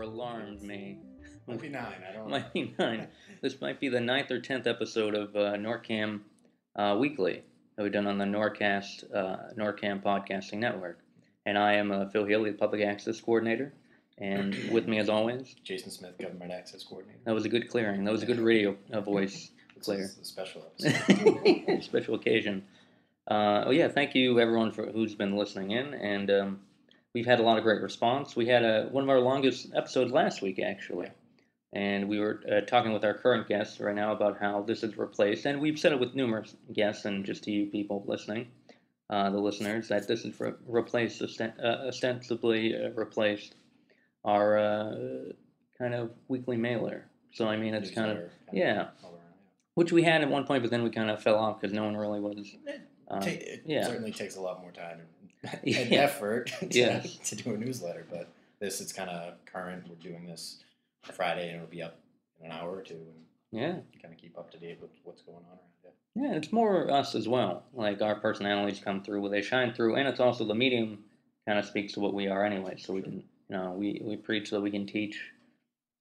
alarmed me. Might be 9, I don't know. Might be 9. This might be the 9th or 10th episode of NorCam Weekly that we've done on the NorCam Podcasting Network. And I am Phil Healy, the Public Access Coordinator. And with me, as always, Jason Smith, Government Access Coordinator. That was a good clearing. That was a good radio voice clear. It's a special episode. Special occasion. Thank you everyone who's been listening in, and we've had a lot of great response. We had one of our longest episodes last week, actually, and we were talking with our current guests right now about how this is replaced, and we've said it with numerous guests and just to you people listening, the listeners, that this is replaced, ostensibly replaced our kind of weekly mailer. So, I mean, it's kind of which we had at one point, but then we kind of fell off because no one really was. It certainly takes a lot more time and effort to do a newsletter, but it's kind of current. We're doing this Friday, and it'll be up in an hour or two, and kind of keep up to date with what's going on around here. Yeah, it's more us as well. Like, our personalities come through, they shine through, and it's also the medium kind of speaks to what we are anyway, so we can, we preach so that we can teach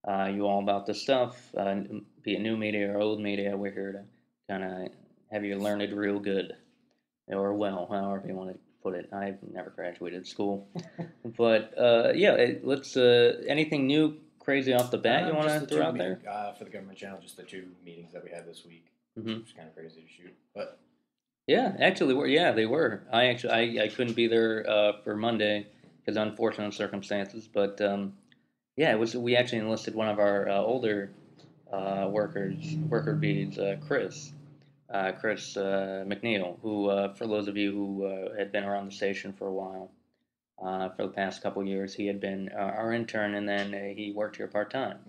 you all about this stuff, be it new media or old media. We're here to kind of have you learn it real good, or well, however you want to put it. I've never graduated school, but let's. Anything new, crazy off the bat you want to throw out there? For the government channel, just the 2 meetings that we had this week, which was kind of crazy to shoot, but. Yeah, actually, they were. I couldn't be there for Monday because of unfortunate circumstances, but. It was. We actually enlisted one of our older worker bees, Chris McNeil, who, for those of you who had been around the station for a while, for the past couple of years, he had been our intern, and then he worked here part-time.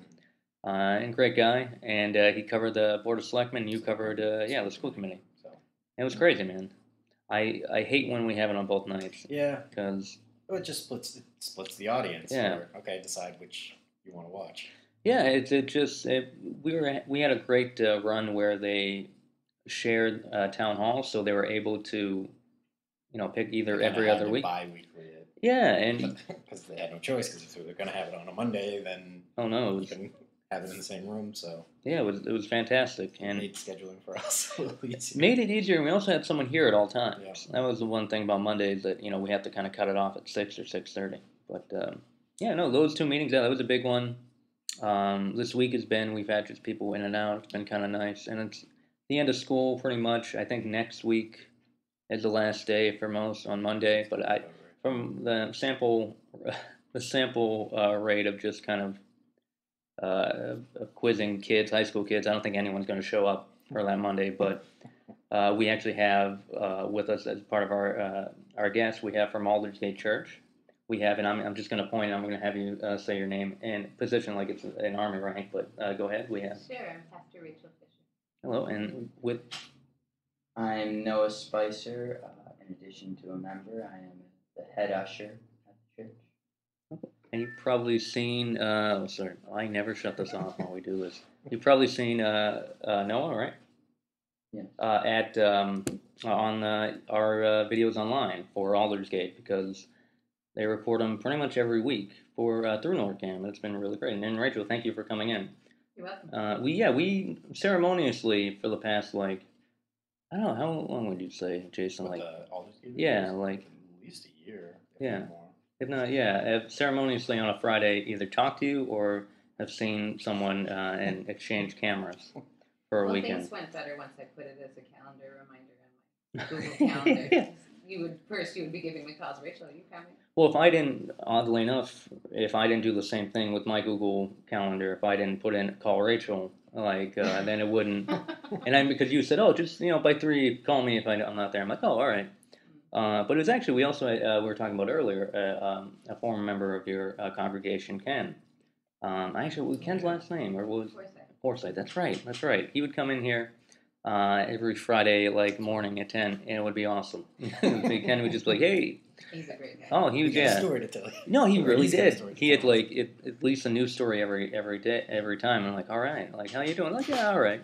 And great guy, and he covered the Board of Selectmen, you covered, the school committee. So it was crazy, man. I hate when we have it on both nights. Yeah. Because... Well, it just splits the audience. Yeah. Decide which you want to watch. Yeah, we had a great run where they shared town halls, so they were able to, pick either every other week. Bi-weekly. Yeah, and because they had no choice, because if they're going to have it on a Monday, then you can have it in the same room. So yeah, it was fantastic, and made scheduling for us made it easier. And we also had someone here at all times. Yeah. That was the one thing about Mondays that we have to kind of cut it off at 6 or 6:30. But those 2 meetings, that was a big one. This week we've had just people in and out. It's been kind of nice, and it's the end of school pretty much. I think next week is the last day for most on Monday. But from the sample rate of just kind of quizzing kids, high school kids, I don't think anyone's going to show up for that Monday. But we actually have with us as part of our guests, we have from Aldersgate Church. We have, and I'm just going to point. I'm going to have you say your name and position like it's an army rank. But go ahead. We have. Sure, I'm Pastor Rachel Fisher. Hello, and with. I'm Noah Spicer. In addition to a member, I am the head usher at the church. And you've probably seen. I never shut this off while we do this. You've probably seen Noah, right? Yeah. On our videos online for Aldersgate, because they report them pretty much every week through NorCam. It's been really great. And Rachel, thank you for coming in. You're welcome. We ceremoniously for the past I don't know, how long would you say, Jason? The Aldersgate videos? At least a year. If not, have ceremoniously on a Friday either talked to you or have seen someone and exchanged cameras for a weekend. Things went better once I put it as a calendar reminder on my Google Calendar. You would be giving me calls. Rachel, are you coming? Well, oddly enough, if I didn't do the same thing with my Google Calendar, if I didn't put in call Rachel, then it wouldn't. And because you said, just by 3, call me if I'm not there. I'm like, oh, all right. But it was actually, we also we were talking about earlier, a former member of your congregation, Ken. Ken's last name or was Forsyth. That's right. He would come in here every Friday, morning at 10, and it would be awesome. Ken would just be like, hey. He's a great guy. Oh, he was, got a story to tell you. No, he really did. He had at least a new story every day, every time. And I'm like, all right, how you doing? Like, yeah, all right.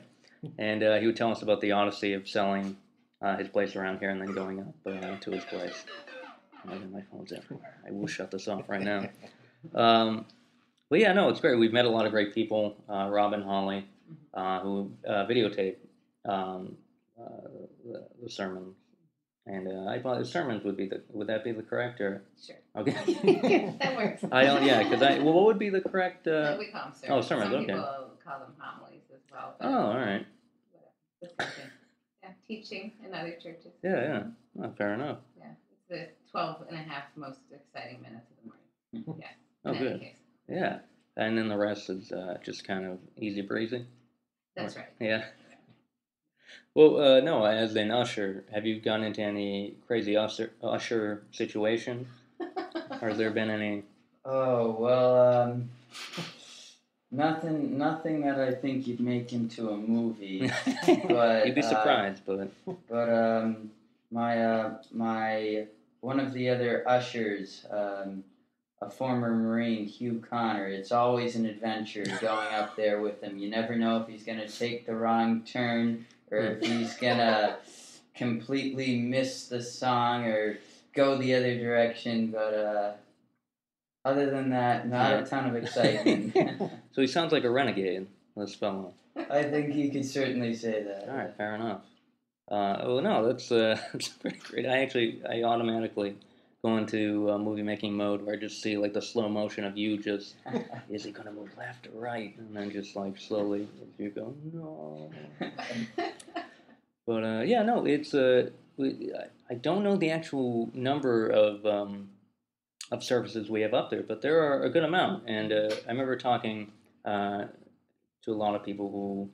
And he would tell us about the odyssey of selling his place around here and then going up to his place. My phone's everywhere. I will shut this off right now. Well, yeah, no, it's great. We've met a lot of great people, Rob and Holly, who videotape um, the sermons. And I thought the sermons would that be the correct or? Sure. Okay. That works. I don't, yeah, because what would be the correct? We call them sermons. Oh, sermons. Some okay. people call them homilies as well. Oh, all right. Whatever. Yeah, teaching in other churches. Yeah. Oh, fair enough. Yeah, it's the 12 and a half most exciting minutes of the morning. Yeah. Oh, good. Case. Yeah, and then the rest is just kind of easy breezy. That's right. Yeah. Well, no, as an usher, have you gone into any crazy usher situation? Or has there been any? Oh, well, nothing that I think you'd make into a movie. But you'd be surprised, But my one of the other ushers, a former Marine, Hugh Connor. It's always an adventure going up there with him. You never know if he's gonna take the wrong turn or if he's gonna completely miss the song or go the other direction. But other than that, not a ton of excitement. So he sounds like a renegade, this fellow. I think you could certainly say that. All right, fair enough. Well, no, that's very great. I automatically go into movie making mode where I just see like the slow motion of you just, is he going to move left or right? And then just like slowly as you go, no. But yeah, no, it's I don't know the actual number of services we have up there, but there are a good amount. And I remember talking to a lot of people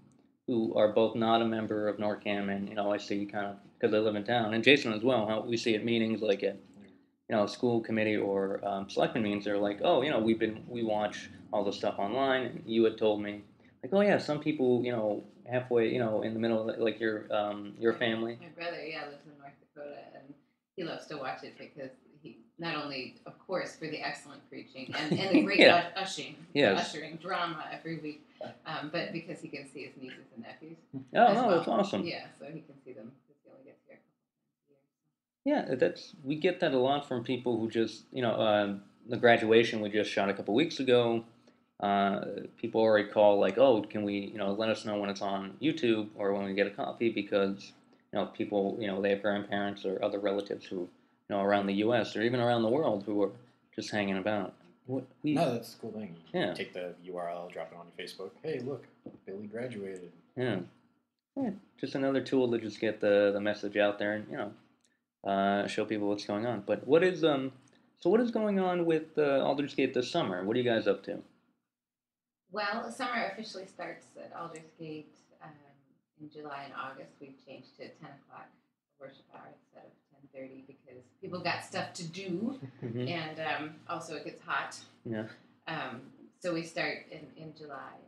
who are both not a member of NORCAM, and I see kind of because I live in town, and Jason as well. How we see at meetings like at school committee or selectmen meetings, they're like, oh, we watch all the stuff online, and you had told me like, oh yeah, some people halfway in the middle of, like your family. My brother, lives in North Dakota, and he loves to watch it because he not only, of course, for the excellent preaching and the great ushering drama every week, but because he can see his nieces and nephews. Oh, no, that's awesome. Yeah, so he can see them because he only gets here a couple times a year. Yeah, we get that a lot from people who just the graduation we just shot a couple weeks ago. People already call like, oh, can we let us know when it's on YouTube or when we get a copy, because people they have grandparents or other relatives who around the U.S. or even around the world who are just hanging about. No, that's a cool thing. You take the URL, drop it on your Facebook. Hey, look, Billy graduated. Yeah, just another tool to just get the message out there and show people what's going on. But what is what is going on with Aldersgate this summer? What are you guys up to? Well, summer officially starts at Aldersgate in July and August. We've changed to 10 o'clock worship hour instead of 10:30 because people got stuff to do, and also it gets hot. Yeah. So we start in July.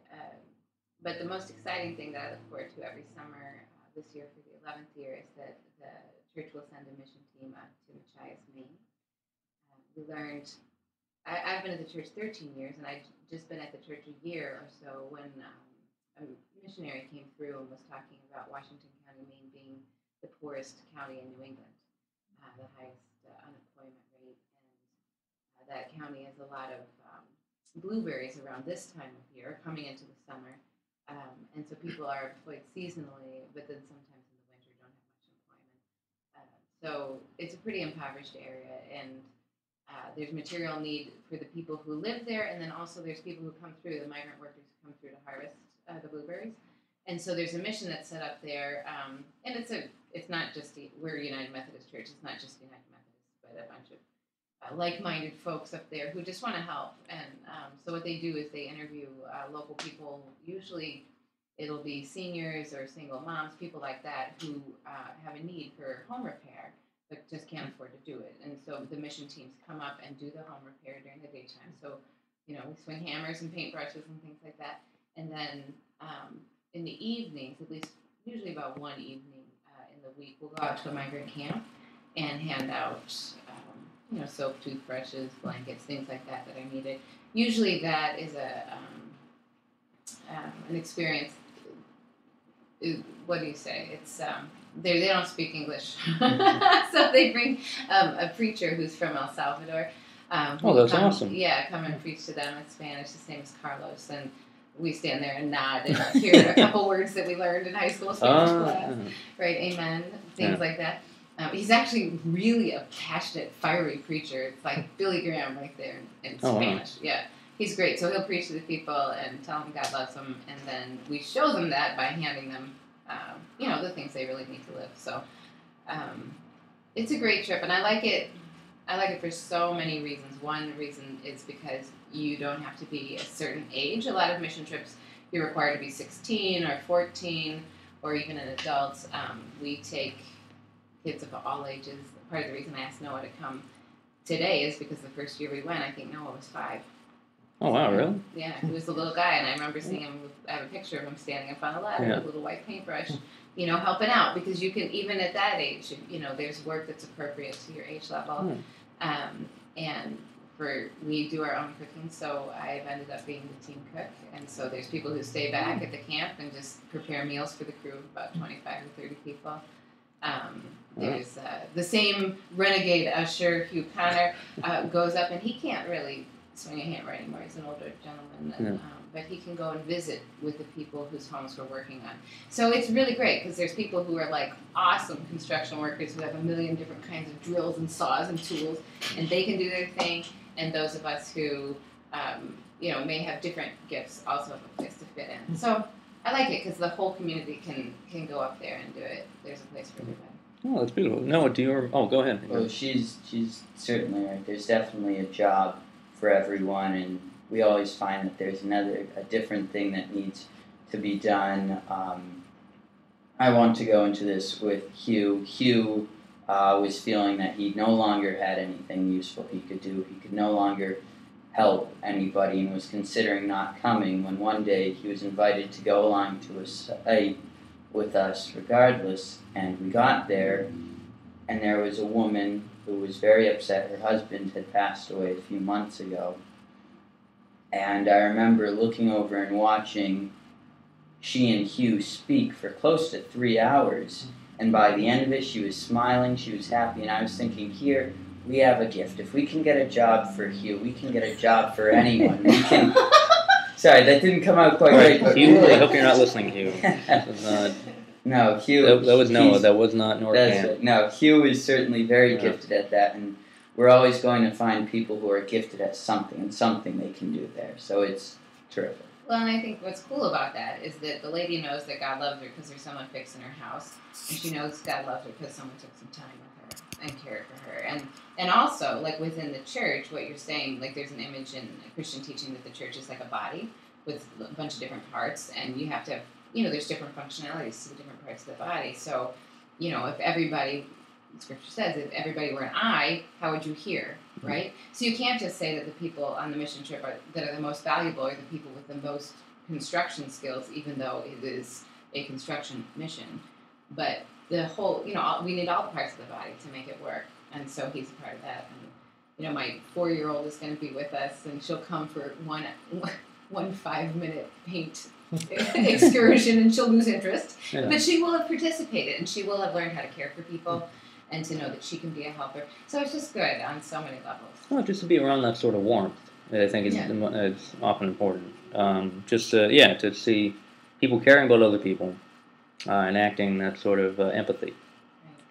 But the most exciting thing that I look forward to every summer this year for the 11th year is that the church will send a mission team out to Machias, Maine. We learned. I've been at the church 13 years, and I'd just been at the church a year or so when a missionary came through and was talking about Washington County, Maine being the poorest county in New England, the highest unemployment rate, and that county has a lot of blueberries around this time of year, coming into the summer, and so people are employed seasonally, but then sometimes in the winter don't have much employment. So it's a pretty impoverished area, and there's material need for the people who live there, and then also there's people who come through, the migrant workers who come through to harvest the blueberries. And so there's a mission that's set up there, and it's not just we're a United Methodist Church. It's not just United Methodist, but a bunch of like-minded folks up there who just want to help. And so what they do is they interview local people. Usually, it'll be seniors or single moms, people like that who have a need for home repair, but just can't afford to do it. And so the mission teams come up and do the home repair during the daytime. So, we swing hammers and paintbrushes and things like that. And then in the evenings, at least usually about one evening in the week, we'll go out to a migrant camp and hand out, soap, toothbrushes, blankets, things like that are needed. Usually that is an experience. What do you say? It's they don't speak English, so they bring a preacher who's from El Salvador, That's awesome. Yeah, come and preach to them in Spanish. His name is Carlos, and we stand there and nod and hear a couple words that we learned in high school Spanish class. Right, amen, things like that. He's actually really a passionate, fiery preacher. It's like Billy Graham right there in Spanish. Wow. Yeah, he's great. So he'll preach to the people and tell them God loves them, and then we show them that by handing them, the things they really need to live. So it's a great trip, and I like it. I like it for so many reasons. One reason is because you don't have to be a certain age. A lot of mission trips, you're required to be 16 or 14, or even an adult. We take kids of all ages. Part of the reason I asked Noah to come today is because the first year we went, I think Noah was 5. Oh, wow, really? Yeah, he was a little guy, and I remember seeing him, I have a picture of him standing up on a ladder with a little white paintbrush, helping out, because you can, even at that age, there's work that's appropriate to your age level. And we do our own cooking, so I've ended up being the team cook, and so there's people who stay back at the camp and just prepare meals for the crew of about 25 to 30 people. There's the same renegade usher, Hugh Connor, goes up, and he can't really swing a hammer anymore. He's an older gentleman, but he can go and visit with the people whose homes we're working on. So it's really great, because there's people who are like awesome construction workers who have a million different kinds of drills and saws and tools, and they can do their thing, and those of us who may have different gifts also have a place to fit in. So I like it, because the whole community can go up there and do it. There's a place for everybody. Oh, that's beautiful. No, go ahead. Well, she's certainly right. There's definitely a job for everyone, and we always find that there's a different thing that needs to be done. I want to go into this with Hugh. Hugh was feeling that he no longer had anything useful he could do. He could no longer help anybody, and was considering not coming, when one day he was invited to go along to a site with us regardless, and we got there, and there was a woman who was very upset. Her husband had passed away a few months ago, and I remember looking over and watching she and Hugh speak for close to 3 hours, and by the end of it she was smiling, she was happy, and I was thinking, here we have a gift. If we can get a job for Hugh, we can get a job for anyone. We can. Sorry, that didn't come out quite right. But Hugh, I hope you're not listening, Hugh. No, Hugh. That was Noah. That was not Norcam. Right. No, Hugh is certainly very gifted at that, and we're always going to find people who are gifted at something, and something they can do there. So it's terrific. Well, and I think what's cool about that is that the lady knows that God loves her because there's someone fixing her house, and she knows God loves her because someone took some time with her and cared for her. And also, like within the church, what you're saying, like there's an image in Christian teaching that the church is like a body with a bunch of different parts, and you have to have, there's different functionalities to the different parts of the body. So, if everybody, Scripture says, if everybody were an eye, how would you hear, right? So you can't just say that the people on the mission trip that are the most valuable are the people with the most construction skills, even though it is a construction mission. But the whole, we need all the parts of the body to make it work, and so he's a part of that. And my 4-year-old is going to be with us, and she'll come for one 5-minute paint excursion, and she'll lose interest. Yeah. But she will have participated, and she will have learned how to care for people and to know that she can be a helper. So it's just good on so many levels. Well, just to be around that sort of warmth, I think is often important. To see people caring about other people and acting that sort of empathy.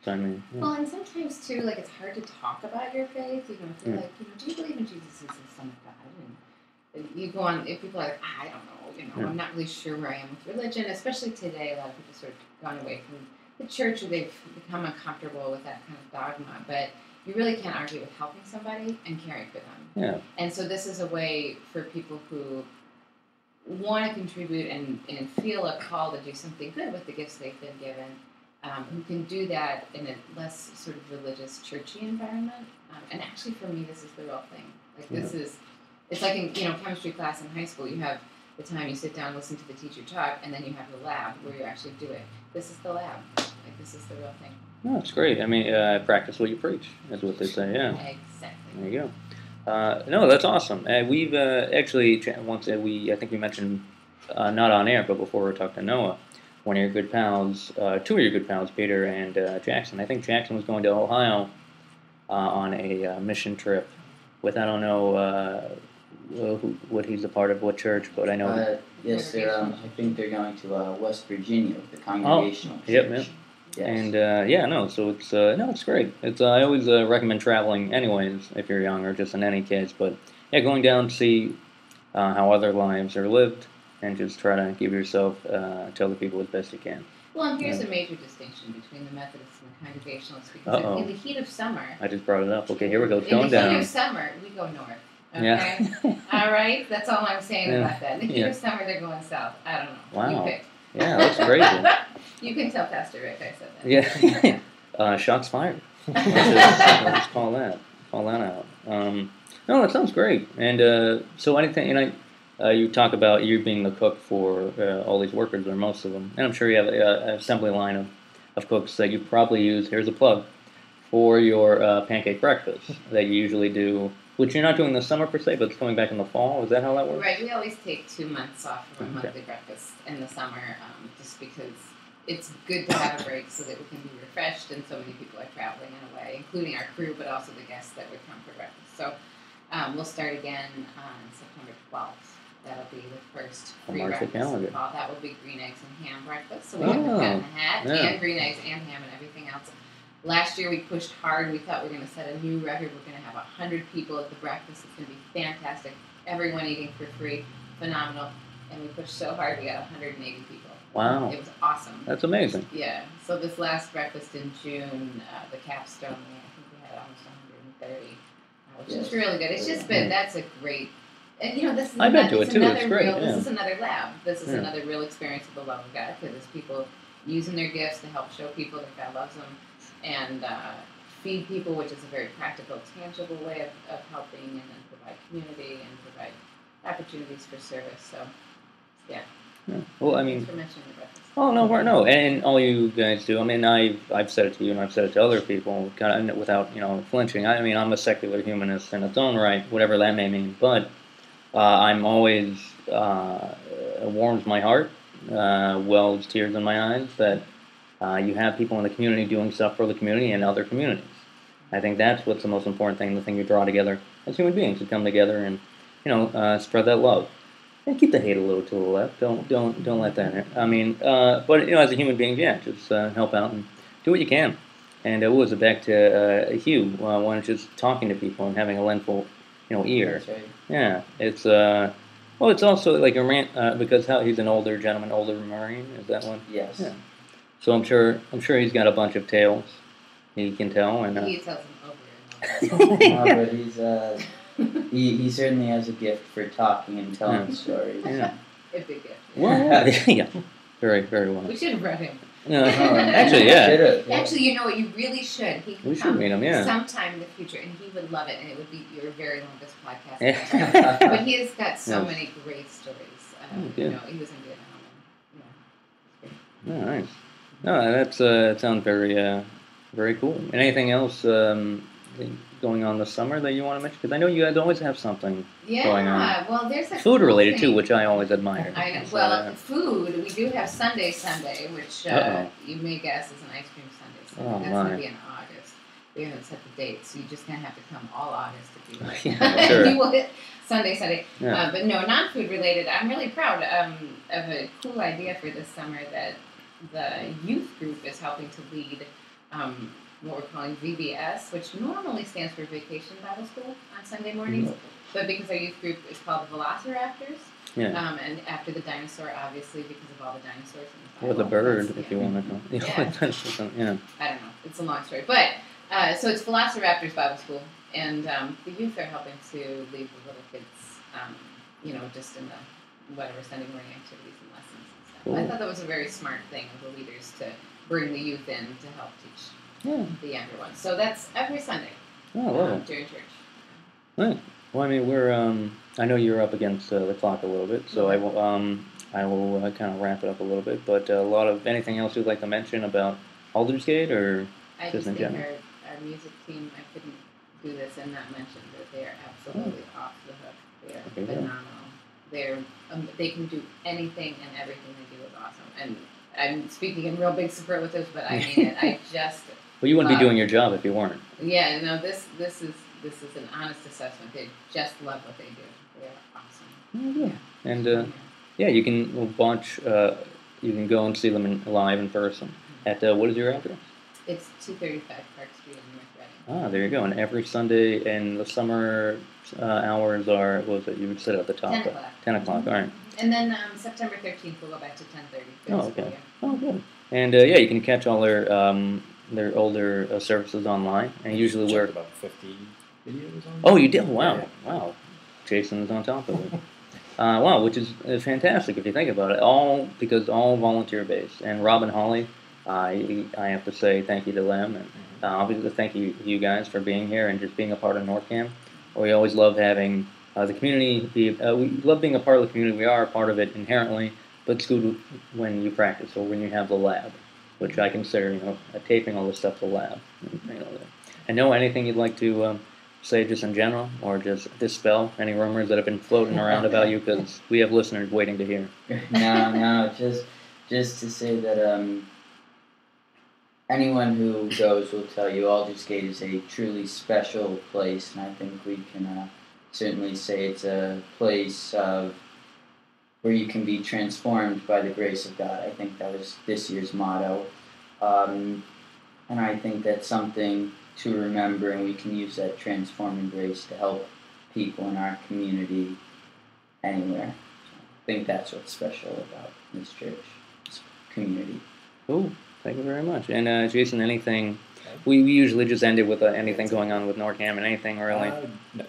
So, Well, and sometimes, too, like, it's hard to talk about your faith. If you're like, do you believe in Jesus as the Son of God? And you go on, if people are like, I don't know, I'm not really sure where I am with religion, especially today. A lot of people sort of gone away from the church, or they've become uncomfortable with that kind of dogma. But you really can't argue with helping somebody and caring for them. Yeah. And so this is a way for people who want to contribute and feel a call to do something good with the gifts they've been given, who can do that in a less sort of religious, churchy environment. And actually, for me, this is the real thing. Like, this is, it's like in chemistry class in high school, you have the time you sit down, listen to the teacher talk, and then you have the lab where you actually do it. This is the lab. Like, this is the real thing. No, it's great. Practice what you preach. That's what they say, yeah. Exactly. There you go. No, that's awesome. We've actually, once I think we mentioned, not on air, but before we talked to Noah, one of your good pals, 2 of your good pals, Peter and Jackson. I think Jackson was going to Ohio on a mission trip with, I don't know what he's a part of, what church, but I know. Yes, they're. I think they're going to West Virginia with the Congregational Church. Yep, yep. Yes. And so it's it's great. It's I always recommend traveling, anyways, if you're young or just in any case. But yeah, going down to see how other lives are lived, and just try to give yourself to other people as best you can. Well, and here's a major distinction between the Methodists and the Congregationalists, because in the heat of summer... I just brought it up. Okay, here we go. It's going down. In the heat of summer, we go north. Okay? Yeah. All right? That's all I'm saying about that. In the heat of summer, they're going south. I don't know. Wow. You pick. Yeah, that's crazy. You can tell Pastor Rick I said that. Yeah. Shots fired. Let's call that out. No, that sounds great. And so anything, you talk about you being the cook for all these workers, or most of them. And I'm sure you have an assembly line of cooks that you probably use, here's a plug, for your pancake breakfast that you usually do, which you're not doing this summer per se, but it's coming back in the fall. Is that how that works? Right. We always take 2 months off from a monthly breakfast in the summer, just because it's good to have a break so that we can be refreshed, and so many people are traveling in a way, including our crew, but also the guests that would come for breakfast. So we'll start again on September 12th. That'll be the first free breakfast of the fall. That will be green eggs and ham breakfast. So we have the hat in the hat, and green eggs and ham and everything else. Last year we pushed hard. We thought we were going to set a new record. We're going to have 100 people at the breakfast. It's going to be fantastic. Everyone eating for free. Phenomenal. And we pushed so hard we got 180 people. Wow. It was awesome. That's amazing. Yeah. So this last breakfast in June, the capstone, I think we had almost 130, which is really good. It's just been, that's a great... And this is this is another lab. This is another real experience of the love of God, because it's people using their gifts to help show people that God loves them, and feed people, which is a very practical, tangible way of helping, and then provide community and provide opportunities for service. So, yeah. Well, I mean, thanks for mentioning the breakfast. Oh no, and all you guys do. I mean, I've said it to you, and I've said it to other people, kind of without flinching. I mean, I'm a secular humanist in its own right, whatever that may mean, but. I'm always, it warms my heart, wells tears in my eyes that you have people in the community doing stuff for the community and other communities. I think that's what's the most important thing, the thing you draw together as human beings, to come together and, spread that love. And keep the hate a little to the left. Don't let that, I mean, but, as a human being, just help out and do what you can. And what was it, back to Hugh, when just talking to people and having a lendful ear. That's right. Yeah, it's it's also like a rant because he's an older gentleman, older Marine. Is that one? Yes. Yeah. So I'm sure he's got a bunch of tales he can tell, and he tells them over and over. But he certainly has a gift for talking and telling stories. Yeah. A big gift. Well, yeah, very, very well. We should have read him. Actually, yeah. Actually, you know what? You really should. We should meet him, yeah. Sometime in the future, and he would love it, and it would be your very longest podcast. But he has got so many great stories. He was in Vietnam. Oh, nice. No, that sounds very, very cool. Anything else going on this summer that you want to mention? Because I know you guys always have something going on. Yeah, well, there's a food related too, which I always admire. I know. Well, food, we do have Sunday, which you may guess is an ice cream Sunday. Oh, that's going to be in August. We haven't set the date, so you just kind of have to come all August if you yeah, sure. you will hit Sunday. Yeah. But no, non-food related. I'm really proud of a cool idea for this summer that the youth group is helping to lead. What we're calling VBS, which normally stands for Vacation Bible School on Sunday mornings, but because our youth group is called the Velociraptors, and after the dinosaur, obviously, because of all the dinosaurs in the Bible. Or the bird, if you want to know. Yeah. I don't know. It's a long story. But, so it's Velociraptors Bible School, and the youth are helping to lead the little kids, just in the whatever Sunday morning activities and lessons and stuff. Cool. I thought that was a very smart thing of the leaders to bring the youth in to help teach. The younger ones. So that's every Sunday during church. Right. Well, I mean, we're. I know you're up against the clock a little bit, so I will kind of wrap it up a little bit. But a lot of anything else you'd like to mention about Aldersgate, or I just think our music team. I couldn't do this and not mention that they are absolutely off the hook. They are phenomenal. They can do anything, and everything they do is awesome. And I'm speaking in real big superlatives, but I mean it. I just. Well, you wouldn't be doing your job if you weren't. Yeah, no, this is this is an honest assessment. They just love what they do. They are awesome. Oh, yeah. And you can watch. You can go and see them live in person. At what is your address? It's 235 Park Street in North Reading. Ah, there you go. And every Sunday and the summer hours are, what was it? You would sit at the top. 10 o'clock. 10 o'clock, all right. And then September 13th, we'll go back to 10:30. Oh, okay. Oh, good. And you can catch all their older services online. And usually we're about 50 videos on. Oh, you did? Wow. Yeah. Wow. Jason is on top of it. Wow, which is fantastic if you think about it. All volunteer based. And Rob and Holly, I have to say thank you to them, and obviously thank you guys for being here and just being a part of NorCam. We always love having the community. We love being a part of the community. We are a part of it inherently, but it's good when you practice or when you have the lab, which I consider taping all this stuff the lab. And know anything you'd like to say just in general, or just dispel any rumors that have been floating around about you, because we have listeners waiting to hear. No, just to say that anyone who goes will tell you Aldersgate is a truly special place, and I think we can certainly say it's a place where you can be transformed by the grace of God. I think that was this year's motto, and I think that's something to remember, and we can use that transforming grace to help people in our community anywhere. So I think that's what's special about this church, this community. Cool. Thank you very much. And Jason, anything? We usually just end it with anything going on with NorCam and anything really.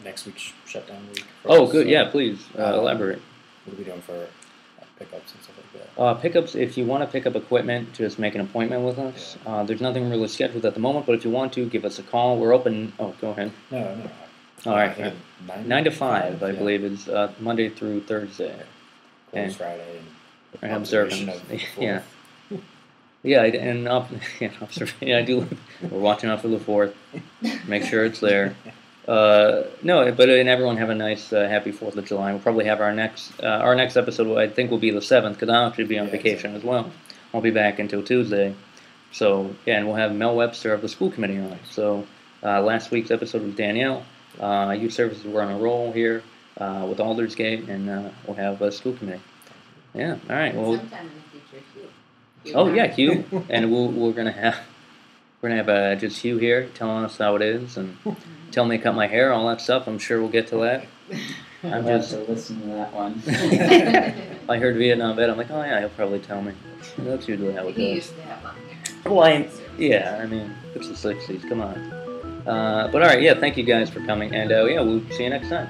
Next week's shutdown week. Oh, good. Yeah, please elaborate. What are we doing for pickups and stuff like that? Pickups, if you want to pick up equipment, just make an appointment with us. Yeah. There's nothing really scheduled at the moment, but if you want to, give us a call. We're open. Oh, go ahead. No. All right. 9 to 5, I believe, is Monday through Thursday. Close Friday. And observance. Yeah. Yeah, and I do. We're watching out for the 4th. Make sure it's there. No, but and everyone have a nice, happy 4th of July. We'll probably have our next episode. I think will be the 7th, because I'll actually be on vacation as well. I'll be back until Tuesday. So and we'll have Mel Webster of the school committee on. So last week's episode was Danielle. Youth services were on a roll here with Aldersgate, and we'll have a school committee. Yeah. All right. Well. Sometime in the future, Hugh. Oh yeah, Hugh, and we're gonna have just Hugh here telling us how it is and tell me to cut my hair, all that stuff. I'm sure we'll get to that. I'm just to listen to that one. I heard Vietnam Vet. I'm like, oh yeah, he'll probably tell me. That's usually how it goes. He used to have long hair. Well, I mean, it's the '60s. Come on. But all right, yeah. Thank you guys for coming, and we'll see you next time.